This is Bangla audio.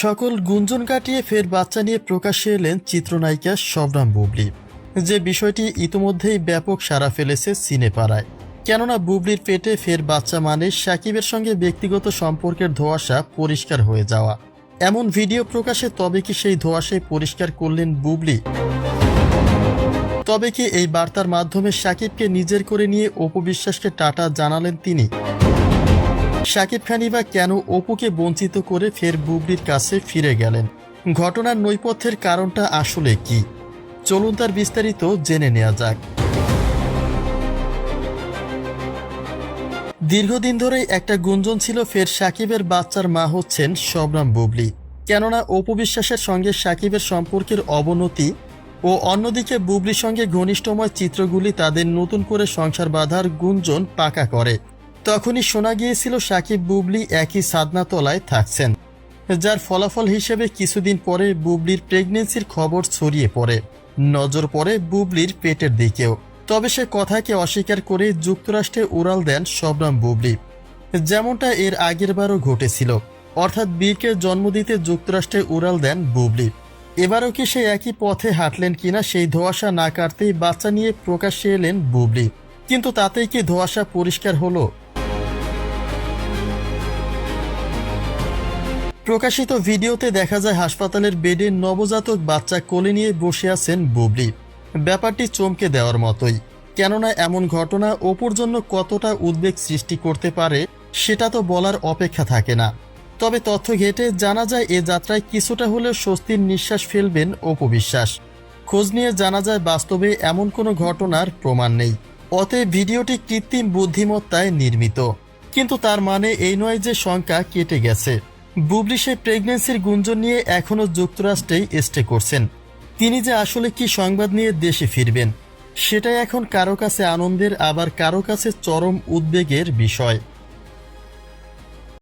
সকল গুঞ্জন কাটিয়ে ফের বাচ্চা নিয়ে প্রকাশ্যে এলেন চিত্রনায়িকা শবনম বুবলী। যে বিষয়টি ইতিমধ্যেই ব্যাপক সাড়া ফেলেছে সিনেপাড়ায়। কেননা বুবলির পেটে ফের বাচ্চা মানে সাকিবের সঙ্গে ব্যক্তিগত সম্পর্কের ধোঁয়াশা পরিষ্কার হয়ে যাওয়া। এমন ভিডিও প্রকাশে তবে কি সেই ধোঁয়াশায় পরিষ্কার করলেন বুবলী? তবে কি এই বার্তার মাধ্যমে সাকিবকে নিজের করে নিয়ে অপু বিশ্বাসকে টাটা জানালেন তিনি? সাকিব খানই বা কেন অপুকে বঞ্চিত করে ফের বুবলির কাছে ফিরে গেলেন? ঘটনার নৈপথ্যের কারণটা আসলে কি? চলুন তার বিস্তারিত জেনে নেওয়া যাক। দীর্ঘদিন ধরেই একটা গুঞ্জন ছিল ফের সাকিবের বাচ্চার মা হচ্ছেন শবনম বুবলী। কেননা অপু বিশ্বাসের সঙ্গে সাকিবের সম্পর্কের অবনতি ও অন্যদিকে বুবলির সঙ্গে ঘনিষ্ঠময় চিত্রগুলি তাদের নতুন করে সংসার বাঁধার গুঞ্জন পাকা করে। তখনই শোনা গিয়েছিল সাকিব বুবলি একই ছাদনাতলায় থাকছেন, যার ফলাফল হিসেবে কিছুদিন পরে বুবলির প্রেগনেন্সির খবর ছড়িয়ে পড়ে। নজর পড়ে বুবলির পেটের দিকেও। তবে সে কথাকে অস্বীকার করে যুক্তরাষ্ট্রে উড়াল দেন শবনম বুবলী, যেমনটা এর আগেরবারও ঘটেছিল। অর্থাৎ বীরকে জন্ম দিতে যুক্তরাষ্ট্রে উড়াল দেন বুবলী। এবারও কি সে একই পথে হাঁটলেন কিনা সেই ধোঁয়াশা না কাটতেই বাচ্চা নিয়ে প্রকাশ্যে এলেন বুবলী। কিন্তু তাতেই কি ধোঁয়াশা পরিষ্কার হলো? প্রকাশিত ভিডিওতে দেখা যায় হাসপাতালের বেডে নবজাতক বাচ্চা কোলে নিয়ে বসে আছেন বুবলী। ব্যাপারটি চমকে দেওয়ার মতোই। কেননা এমন ঘটনা অপুর জন্য কতটা উদ্বেগ সৃষ্টি করতে পারে সেটা তো বলার অপেক্ষা থাকে না। তবে তথ্য ঘেঁটে জানা যায় এ যাত্রায় কিছুটা হলেও স্বস্তির নিঃশ্বাস ফেলবেন অপু বিশ্বাস। খোঁজ নিয়ে জানা যায় বাস্তবে এমন কোনো ঘটনার প্রমাণ নেই। অতএব ভিডিওটি কৃত্রিম বুদ্ধিমত্তায় নির্মিত। কিন্তু তার মানে এই নয় যে শঙ্কা কেটে গেছে। বুবলী সেই প্রেগনেন্সির গুঞ্জন নিয়ে এখনও যুক্তরাষ্ট্রেই স্টে করছেন। তিনি যে আসলে কি সংবাদ নিয়ে দেশে ফিরবেন সেটাই এখন কারো কাছে আনন্দের, আবার কারো কাছে চরম উদ্বেগের বিষয়।